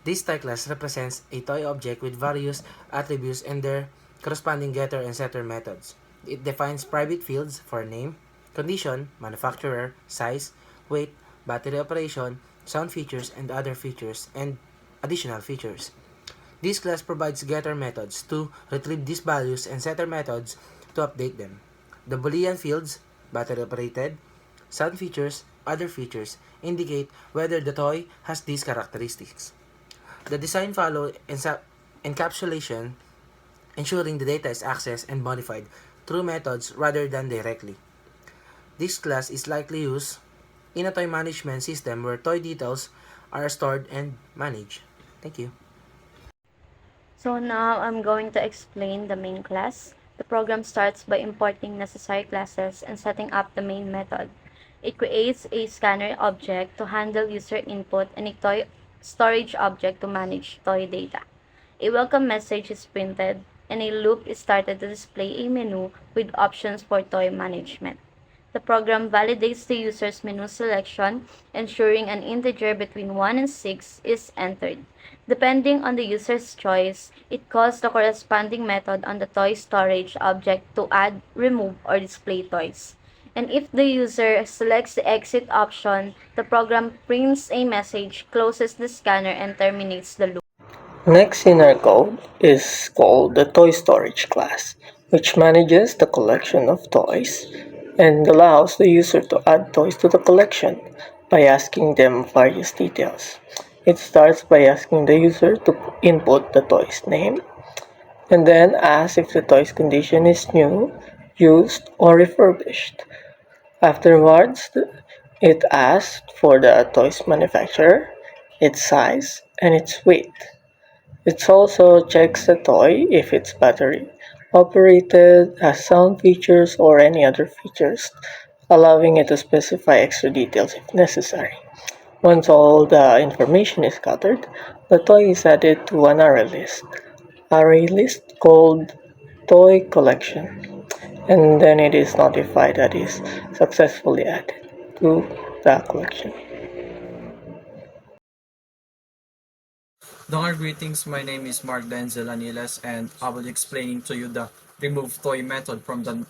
This toy class represents a toy object with various attributes and their corresponding getter and setter methods. It defines private fields for name, condition, manufacturer, size, weight, battery operation, sound features, and other features, and additional features. This class provides getter methods to retrieve these values and setter methods to update them. The Boolean fields, battery operated, sound features, other features, indicate whether the toy has these characteristics. The design follows encapsulation, ensuring the data is accessed and modified through methods rather than directly. This class is likely used in a toy management system where toy details are stored and managed. Thank you. So now I'm going to explain the main class. The program starts by importing necessary classes and setting up the main method. It creates a scanner object to handle user input and a toy storage object to manage toy data. A welcome message is printed and a loop is started to display a menu with options for toy management. The program validates the user's menu selection, ensuring an integer between 1 and 6 is entered. Depending on the user's choice, it calls the corresponding method on the toy storage object to add, remove, or display toys. And if the user selects the exit option, the program prints a message, closes the scanner, and terminates the loop. Next in our code is called the Toy Storage class, which manages the collection of toys and allows the user to add toys to the collection by asking them various details. It starts by asking the user to input the toy's name and then asks if the toy's condition is new, used, or refurbished. Afterwards, it asks for the toy's manufacturer, its size, and its weight. It also checks the toy if it's battery operated, has sound features, or any other features, allowing it to specify extra details if necessary. Once all the information is gathered, the toy is added to an array list called Toy Collection, and then it is notified that it is successfully added to the collection. Greetings, my name is Mark Denzel Aniles and I will be explaining to you the removeToy method from the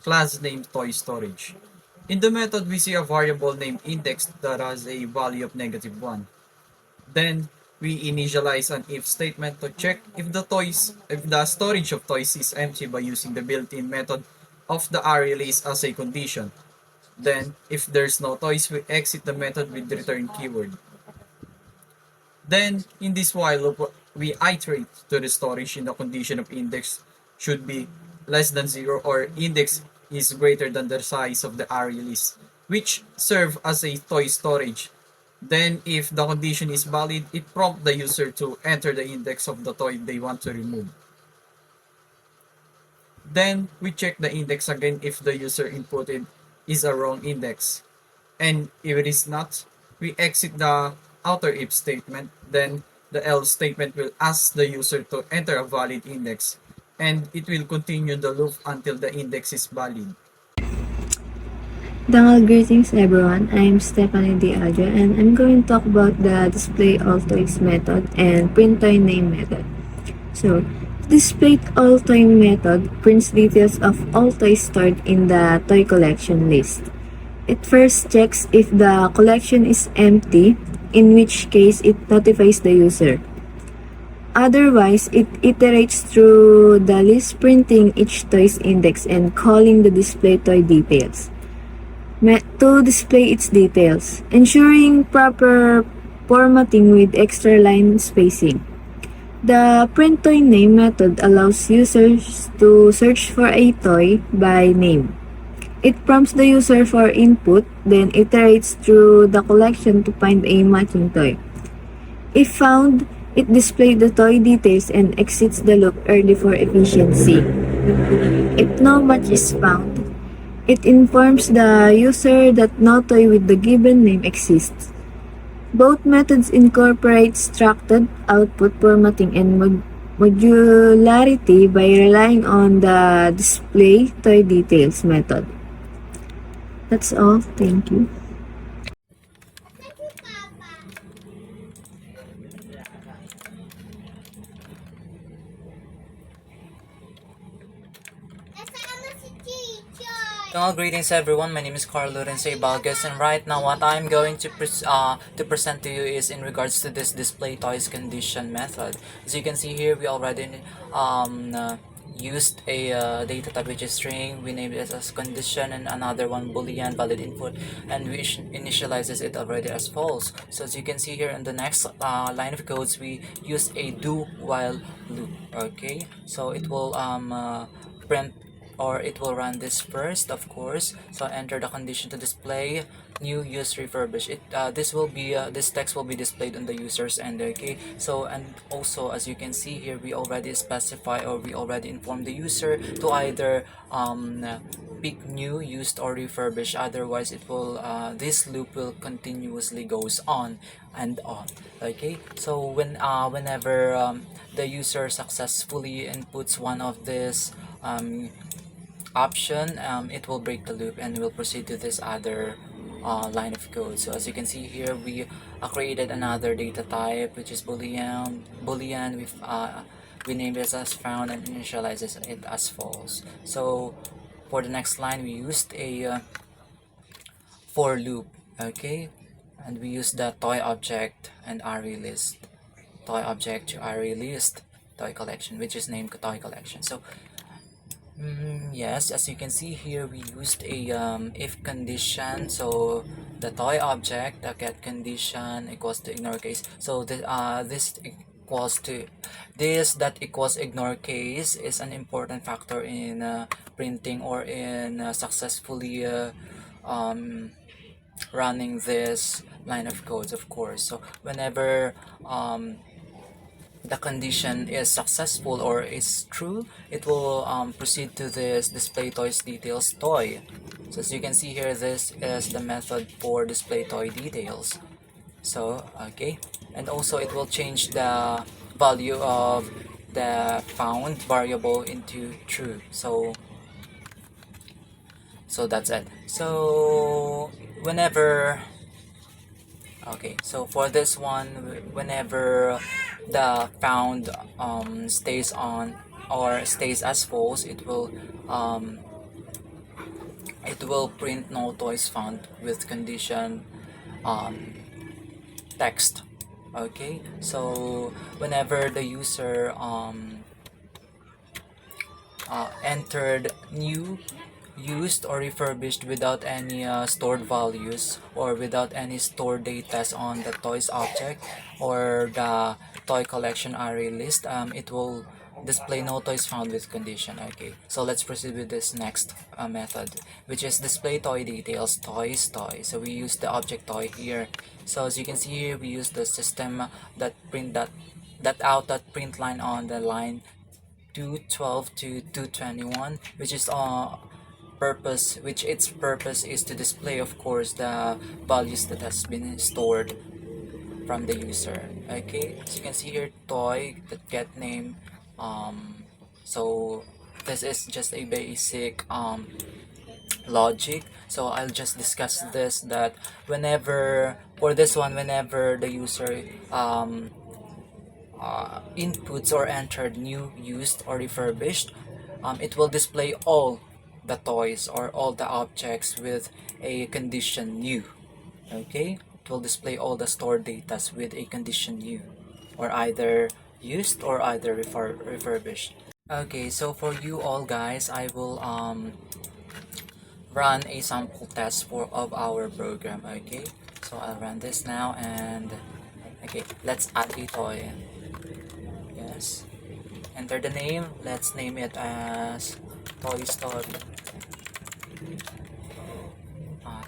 class named Toy Storage. In the method, we see a variable named index that has a value of -1. Then, we initialize an if statement to check if the storage of toys is empty by using the built-in method of the array list as a condition. Then, if there's no toys, we exit the method with the return keyword. Then, in this while loop, we iterate to the storage in the condition of index should be less than 0 or index is greater than the size of the array list, which serve as a toy storage. Then, if the condition is valid, it prompts the user to enter the index of the toy they want to remove. Then, we check the index again if the user inputted is a wrong index. And if it is not, we exit the outer if statement. Then the else statement will ask the user to enter a valid index, and it will continue the loop until the index is valid. Greetings everyone, I'm Stephanie Diagio and I'm going to talk about the displayAllToys method and printToyName method. So, displayAllToy method prints details of all toys stored in the toy collection list. It first checks if the collection is empty, in which case it notifies the user. Otherwise, it iterates through the list, printing each toy's index and calling the displayToyDetails to display its details, ensuring proper formatting with extra line spacing. The printToyName method allows users to search for a toy by name. It prompts the user for input, then iterates through the collection to find a matching toy. If found, it displays the toy details and exits the loop early for efficiency. If no match is found, it informs the user that no toy with the given name exists. Both methods incorporate structured output formatting and modularity by relying on the displayToyDetails method. That's all. Thank you. Greetings everyone, my name is Carlo Rensei Balgas, and right now what I'm going to present to you is in regards to this display toys condition method. As you can see here, we already used a data type which is string, we named it as condition, and another one boolean valid input, and we initializes it already as false. So as you can see here in the next line of codes, we use a do while loop. Okay, so it will print, or it will run this first, of course. So enter the condition to display new use refurbish it. This text will be displayed on the user's end. Okay, so and also as you can see here, we already specify, or we already inform the user to either pick new, used, or refurbish. Otherwise it will this loop will continuously goes on and on. Okay, so whenever the user successfully inputs one of this option, it will break the loop and will proceed to this other line of code. So as you can see here, we created another data type which is boolean with we named it as found and initializes it as false. So for the next line, we used a for loop. Okay, and we used the toy object and array list, toy object to array list toy collection, which is named toy collection. So yes, as you can see here, we used a if condition. So the toy object, the get condition equals to ignore case. So this equals to this, that equals ignore case is an important factor in printing or in successfully running this line of codes, of course. So whenever the condition is successful or is true, it will proceed to this displayToysDetails toy. So as you can see here, this is the method for displayToyDetails. So okay, and also it will change the value of the found variable into true. So that's it. So whenever okay, so for this one, whenever the found stays on or stays as false, it will print no toys found with condition text. Okay, so whenever the user entered new, used, or refurbished without any stored values or without any stored data on the toys object or the toy collection array list, it will display no toys found with condition. Okay, so let's proceed with this next method, which is displayToyDetails toy. So we use the object toy here. So as you can see here, we use the system that print that print line on the line 212 to 221, which is its purpose is to display, of course, the values that has been stored from the user. Okay, so you can see here toy that get name. So this is just a basic logic. So I'll just discuss this, that whenever for this one, whenever the user inputs or entered new, used, or refurbished, it will display all the toys or all the objects with a condition new. Okay, it will display all the stored data with a condition new, or either used or either refurbished. Okay, so for you all guys, I will run a sample test of our program. Okay, so I'll run this now, and okay, let's add a toy. Yes, enter the name. Let's name it as Toy Story.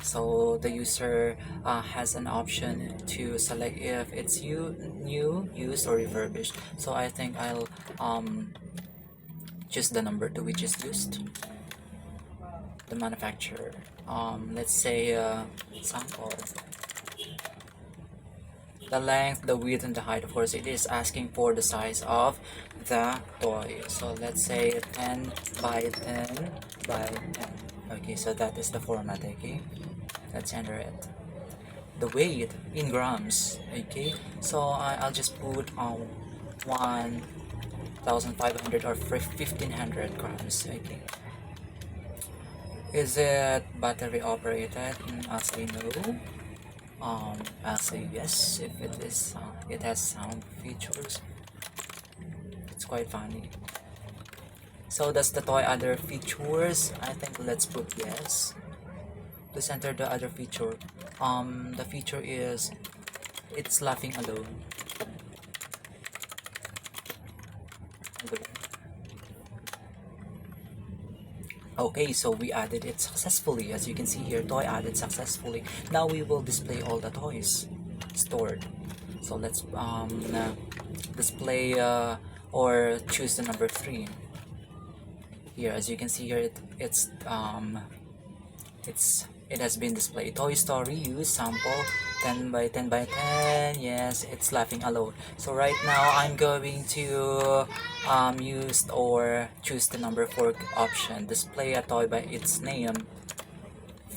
So the user has an option to select if it's new, used, or refurbished. So I think I'll choose the number 2, which is used. The manufacturer, let's say sample. The length, the width, and the height. Of course, it is asking for the size of the toy. So let's say 10 by 10 by 10. Okay, so that is the format. Okay, let's enter it. The weight in grams. Okay, so I'll just put 1,500 or 1,500 grams. Okay, Is it battery operated? I'll say no. I'll say yes if it is. It has sound features. It's quite funny. So does the toy other features? I think let's put yes. Let's enter the other feature. The feature is it's laughing alone. Okay, so we added it successfully. As you can see here, toy added successfully. Now we will display all the toys stored. So let's display or choose the number 3. Here, as you can see here, it has been displayed. Toy Story use sample 10 by 10 by 10. Yes, it's laughing alone. So right now I'm going to use or choose the number 4 option. Display a toy by its name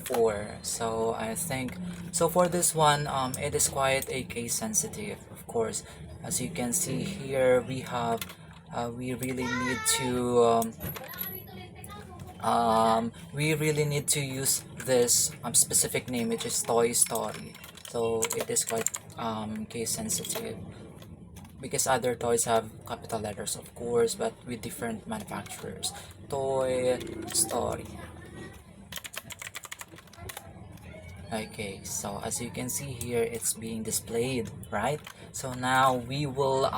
4. So I think so for this one it is quite a case sensitive, of course. As you can see here, we have we really need to use this specific name, which is Toy Story. So it is quite case sensitive because other toys have capital letters, of course, but with different manufacturers. Toy Story. Okay, so as you can see here, it's being displayed, right? So now we will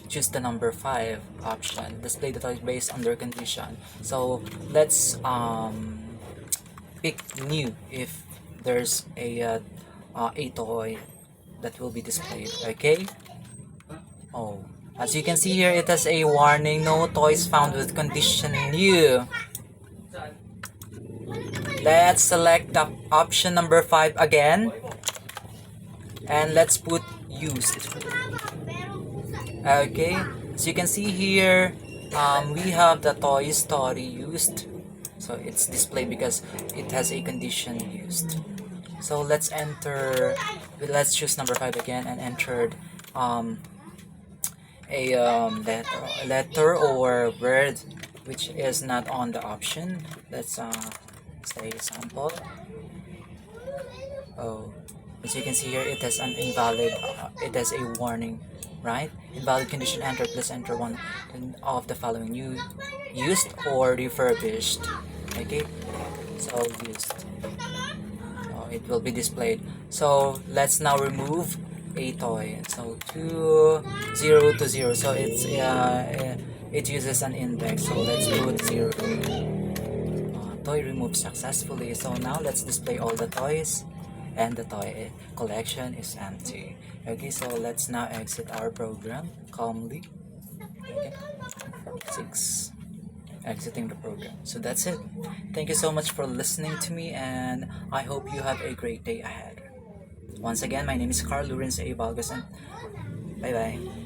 choose the number 5 option, display the toy based on their condition. So let's pick new if there's a toy that will be displayed. Okay. Oh, as you can see here, it has a warning: no toys found with condition new. Let's select the option number 5 again, and let's put used. Okay, so you can see here we have the Toy Story used, so it's displayed because it has a condition used. So let's choose number 5 again and entered a letter or word which is not on the option. Let's say sample. Oh, as you can see here, it has an invalid, it has a warning, right? Invalid condition entered. Please enter one of the following: new, used, or refurbished. Okay, so used. So it will be displayed. So let's now remove a toy. So 2 0 to 0. So it's it uses an index. So let's put 0. Toy removed successfully. So now let's display all the toys, and the toy collection is empty. Okay, so let's now exit our program calmly. Okay. 6. Exiting the program. So that's it. Thank you so much for listening to me, and I hope you have a great day ahead. Once again, my name is Carl Lawrence A. Balgas, and bye bye.